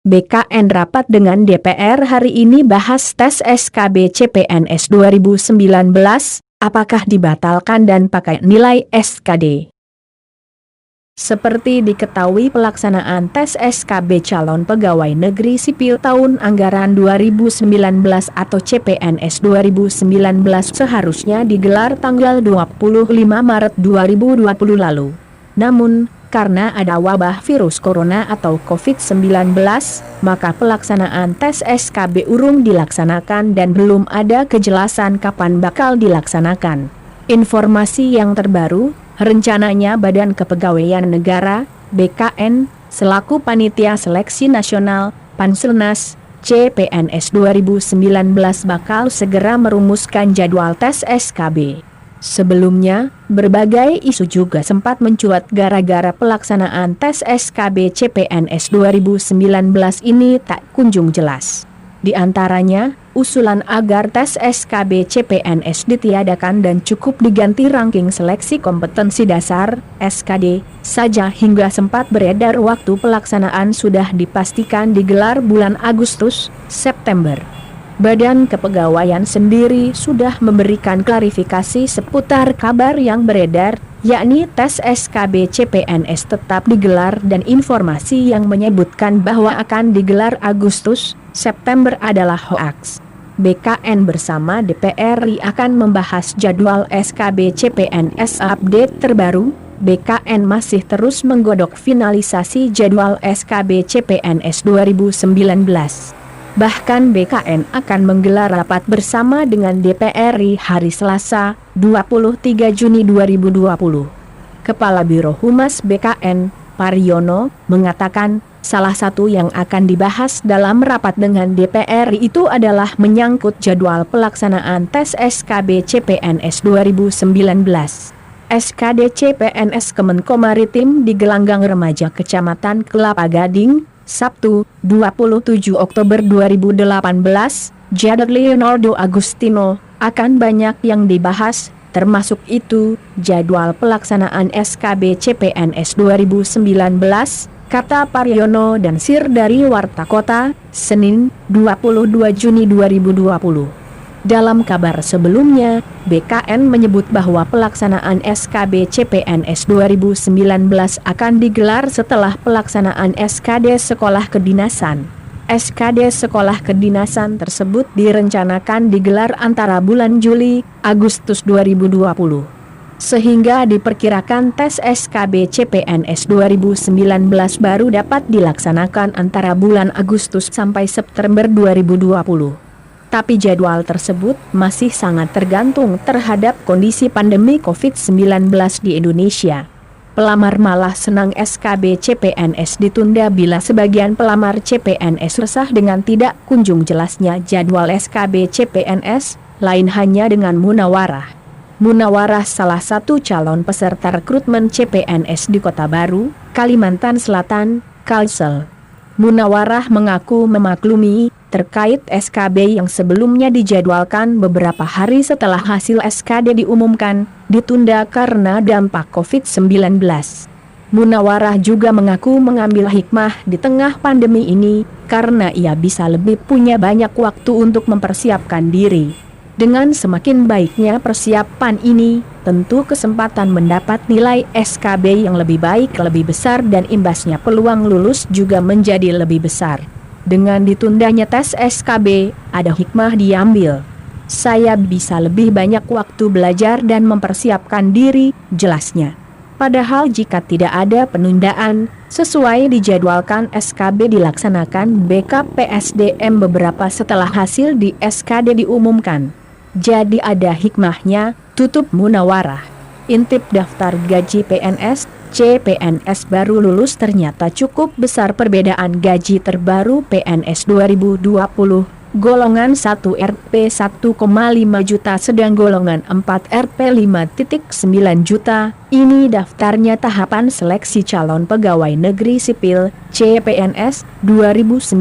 BKN rapat dengan DPR hari ini bahas tes SKB CPNS 2019, apakah dibatalkan dan pakai nilai SKD. Seperti diketahui pelaksanaan tes SKB calon pegawai negeri sipil tahun anggaran 2019 atau CPNS 2019 seharusnya digelar tanggal 25 Maret 2020 lalu. Namun, karena ada wabah virus corona atau COVID-19, maka pelaksanaan tes SKB urung dilaksanakan dan belum ada kejelasan kapan bakal dilaksanakan. Informasi yang terbaru, rencananya Badan Kepegawaian Negara, BKN, selaku Panitia Seleksi Nasional, Panselnas, CPNS 2019 bakal segera merumuskan jadwal tes SKB. Sebelumnya, berbagai isu juga sempat mencuat gara-gara pelaksanaan tes SKB CPNS 2019 ini tak kunjung jelas. Di antaranya, usulan agar tes SKB CPNS ditiadakan dan cukup diganti ranking seleksi kompetensi dasar, SKD, saja hingga sempat beredar waktu pelaksanaan sudah dipastikan digelar bulan Agustus, September. Badan Kepegawaian sendiri sudah memberikan klarifikasi seputar kabar yang beredar, yakni tes SKB CPNS tetap digelar dan informasi yang menyebutkan bahwa akan digelar Agustus, September adalah hoaks. BKN bersama DPR RI akan membahas jadwal SKB CPNS update terbaru. BKN masih terus menggodok finalisasi jadwal SKB CPNS 2019. Bahkan BKN akan menggelar rapat bersama dengan DPR RI hari Selasa, 23 Juni 2020. Kepala Biro Humas BKN, Pariono, mengatakan, salah satu yang akan dibahas dalam rapat dengan DPR RI itu adalah menyangkut jadwal pelaksanaan tes SKB CPNS 2019. SKD CPNS Kemenko Maritim di Gelanggang Remaja Kecamatan Kelapa Gading, Sabtu, 27 Oktober 2018, Jadwal Leonardo Agustino, akan banyak yang dibahas, termasuk itu, jadwal pelaksanaan SKB CPNS 2019, kata Pariono dan Sir dari Warta Kota, Senin, 22 Juni 2020. Dalam kabar sebelumnya, BKN menyebut bahwa pelaksanaan SKB CPNS 2019 akan digelar setelah pelaksanaan SKD Sekolah Kedinasan. SKD Sekolah Kedinasan tersebut direncanakan digelar antara bulan Juli, Agustus 2020. Sehingga diperkirakan tes SKB CPNS 2019 baru dapat dilaksanakan antara bulan Agustus sampai September 2020. Tapi jadwal tersebut masih sangat tergantung terhadap kondisi pandemi COVID-19 di Indonesia. Pelamar malah senang SKB CPNS ditunda bila sebagian pelamar CPNS resah dengan tidak kunjung jelasnya jadwal SKB CPNS, lain hanya dengan Munawarah. Munawarah salah satu calon peserta rekrutmen CPNS di Kota Baru, Kalimantan Selatan, Kalsel. Munawarah mengaku memaklumi terkait SKB yang sebelumnya dijadwalkan beberapa hari setelah hasil SKD diumumkan, ditunda karena dampak COVID-19. Munawarah juga mengaku mengambil hikmah di tengah pandemi ini, karena ia bisa lebih punya banyak waktu untuk mempersiapkan diri. Dengan semakin baiknya persiapan ini, tentu kesempatan mendapat nilai SKB yang lebih baik lebih besar dan imbasnya peluang lulus juga menjadi lebih besar. Dengan ditundanya tes SKB, ada hikmah diambil. Saya bisa lebih banyak waktu belajar dan mempersiapkan diri, jelasnya. Padahal jika tidak ada penundaan, sesuai dijadwalkan SKB dilaksanakan BKPSDM beberapa setelah hasil di SKD diumumkan. Jadi ada hikmahnya, tutup Munawarah. Intip daftar gaji PNS, CPNS baru lulus ternyata cukup besar perbedaan gaji terbaru PNS 2020. Golongan 1 Rp 1,5 juta sedang golongan 4 Rp 5,9 juta. Ini daftarnya tahapan seleksi calon pegawai negeri sipil, CPNS 2019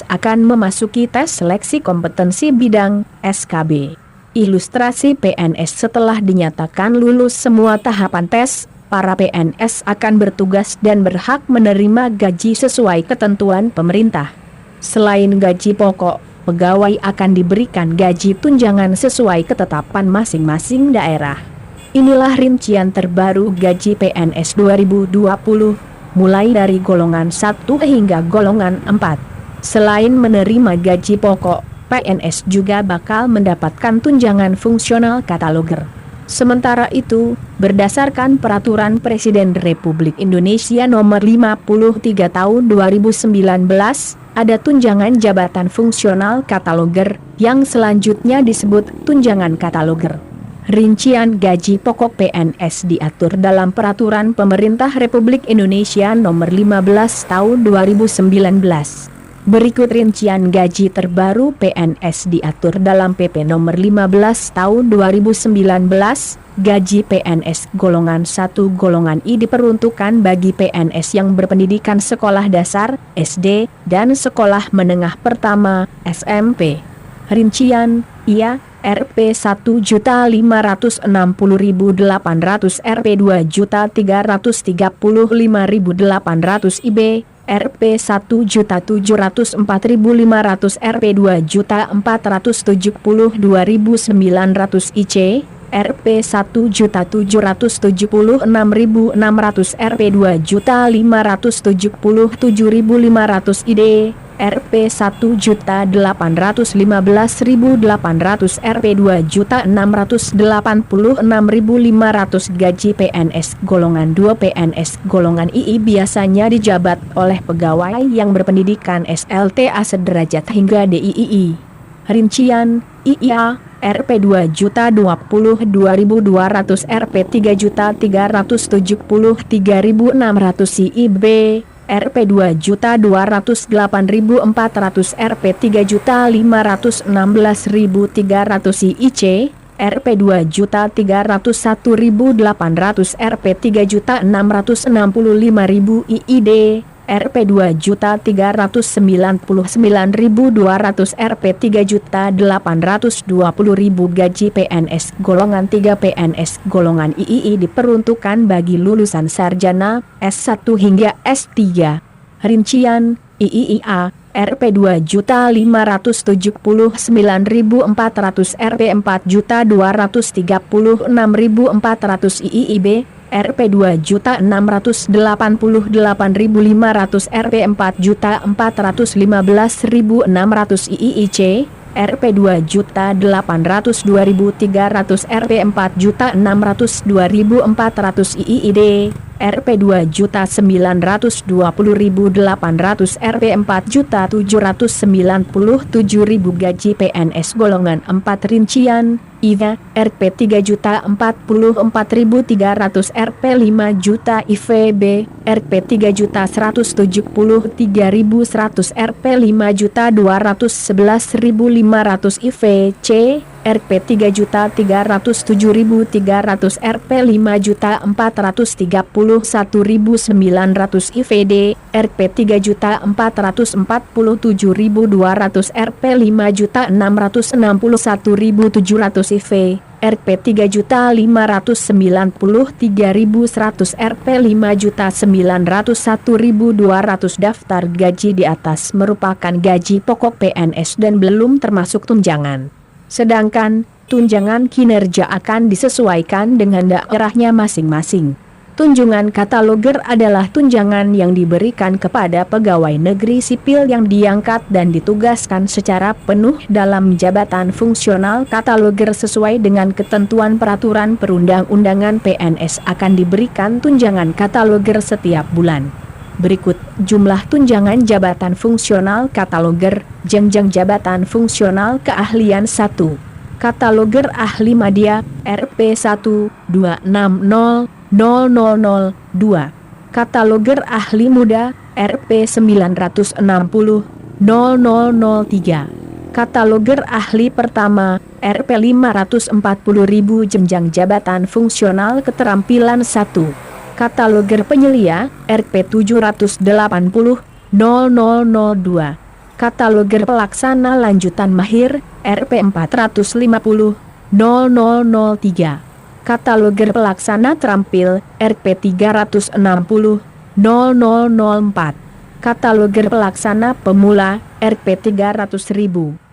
akan memasuki tes seleksi kompetensi bidang, SKB. Ilustrasi PNS setelah dinyatakan lulus semua tahapan tes, para PNS akan bertugas dan berhak menerima gaji sesuai ketentuan pemerintah. Selain gaji pokok, pegawai akan diberikan gaji tunjangan sesuai ketetapan masing-masing daerah. Inilah rincian terbaru gaji PNS 2020, mulai dari golongan 1 hingga golongan 4. Selain menerima gaji pokok, PNS juga bakal mendapatkan tunjangan fungsional kataloger. Sementara itu, berdasarkan Peraturan Presiden Republik Indonesia Nomor 53 Tahun 2019, ada tunjangan jabatan fungsional kataloger, yang selanjutnya disebut tunjangan kataloger. Rincian gaji pokok PNS diatur dalam Peraturan Pemerintah Republik Indonesia Nomor 15 Tahun 2019. Berikut rincian gaji terbaru PNS diatur dalam PP Nomor 15 Tahun 2019. Gaji PNS golongan 1 golongan I diperuntukkan bagi PNS yang berpendidikan sekolah dasar, SD, dan sekolah menengah pertama, SMP. Rincian, IA, Rp 1.560.800, Rp 2.335.800 IB, Rp 1.704.500, Rp 2.472.900 IC, Rp 1.776.600, Rp 2.577.500 ID, Rp 1.815.800, Rp 2.686.500. Gaji PNS golongan 2 PNS golongan II biasanya dijabat oleh pegawai yang berpendidikan SLTA sederajat hingga DII. Rincian, IA, Rp 2.020.200, Rp 3.373.600 IB, Rp 2.208.400, Rp 3.516.300 IC, Rp 2.301.800, Rp 3.665.000 IID, Rp 2.399.200, Rp 3.820.000. Gaji PNS golongan 3 PNS golongan III diperuntukkan bagi lulusan sarjana, S1 hingga S3. Rincian, IIA, Rp 2.579.400, Rp 4.236.400 IIB, Rp 2.688.500, Rp 4.415.600 IIC, Rp 2.802.300, Rp 4.602.400 IID, Rp 2.920.800, Rp 4.797.000. Gaji PNS golongan 4 rincian, IVA, Rp 3.044.300, Rp 5 juta IVB, Rp 3.173.100, Rp 5.211.500 IVC, Rp 3.307.300, Rp 5.431.900 IVD, Rp 3.447.200, Rp 5.661.700 IV, Rp 3.593.100, Rp 5.901.200. Daftar gaji di atas merupakan gaji pokok PNS dan belum termasuk tunjangan. Sedangkan, tunjangan kinerja akan disesuaikan dengan daerahnya masing-masing. Tunjangan kataloger adalah tunjangan yang diberikan kepada pegawai negeri sipil yang diangkat dan ditugaskan secara penuh dalam jabatan fungsional kataloger sesuai dengan ketentuan peraturan perundang-undangan. PNS akan diberikan tunjangan kataloger setiap bulan. Berikut jumlah tunjangan jabatan fungsional kataloger. Jenjang jabatan fungsional keahlian 1. Kataloger ahli madya, Rp 1.260.000. 2. Kataloger ahli muda, Rp 960.003. Kataloger ahli pertama, Rp 540.000. Jenjang jabatan fungsional keterampilan 1. Kataloger penyelia, Rp 780.002. Kataloger pelaksana lanjutan mahir, Rp 450.003. Kataloger pelaksana terampil, Rp 360, 0004. Kataloger pelaksana pemula, Rp 300.000.